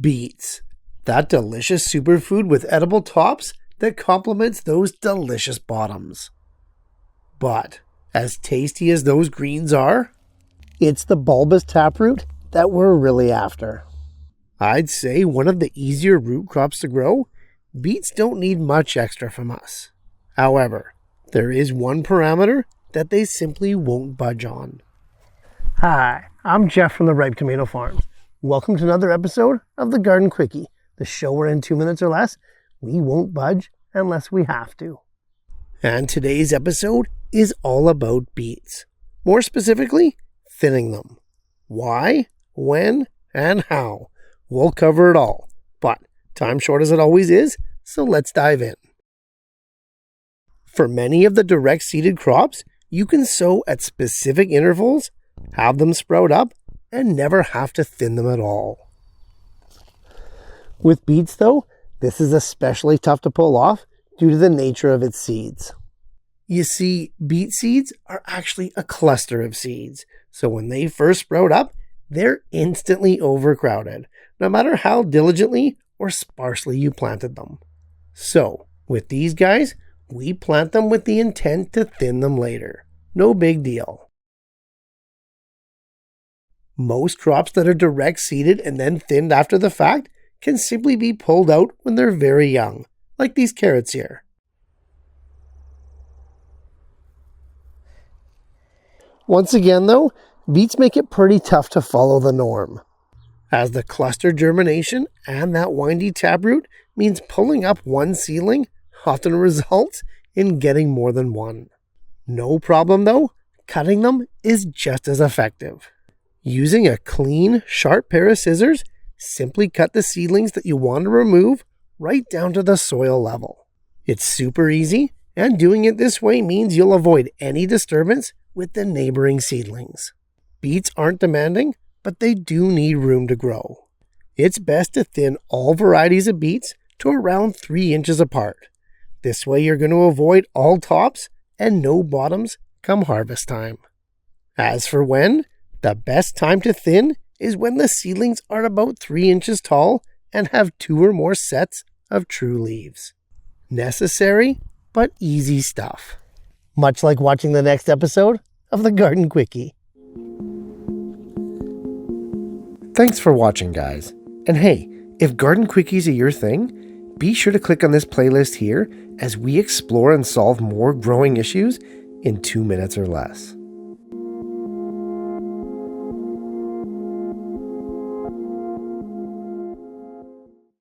Beets, that delicious superfood with edible tops that complements those delicious bottoms. But as tasty as those greens are, it's the bulbous taproot that we're really after. I'd say one of the easier root crops to grow. Beets don't need much extra from us. However, there is one parameter that they simply won't budge on. Hi, I'm Jeff from the Ripe Tomato Farms. Welcome to another episode of the Garden Quickie, the show where in 2 minutes or less, we won't budge unless we have to. And today's episode is all about beets. More specifically, thinning them. Why, when, and how. We'll cover it all. But time short as it always is, so let's dive in. For many of the direct seeded crops, you can sow at specific intervals, have them sprout up, and never have to thin them at all. With beets though, this is especially tough to pull off due to the nature of its seeds. You see, beet seeds are actually a cluster of seeds, so when they first sprout up, they're instantly overcrowded, no matter how diligently or sparsely you planted them. So, with these guys, we plant them with the intent to thin them later. No big deal. Most crops that are direct seeded and then thinned after the fact can simply be pulled out when they're very young, like these carrots here. Once again though, beets make it pretty tough to follow the norm, as the cluster germination and that windy taproot means pulling up one seedling often results in getting more than one. No problem though, cutting them is just as effective. Using a clean, sharp pair of scissors, simply cut the seedlings that you want to remove right down to the soil level. It's super easy, and doing it this way means you'll avoid any disturbance with the neighboring seedlings. Beets aren't demanding, but they do need room to grow. It's best to thin all varieties of beets to around 3 inches apart. This way you're going to avoid all tops and no bottoms come harvest time. As for when, the best time to thin is when the seedlings are about 3 inches tall and have 2 or more sets of true leaves. Necessary, but easy stuff. Much like watching the next episode of the Garden Quickie. Thanks for watching, guys. And hey, if Garden Quickies are your thing, be sure to click on this playlist here as we explore and solve more growing issues in 2 minutes or less.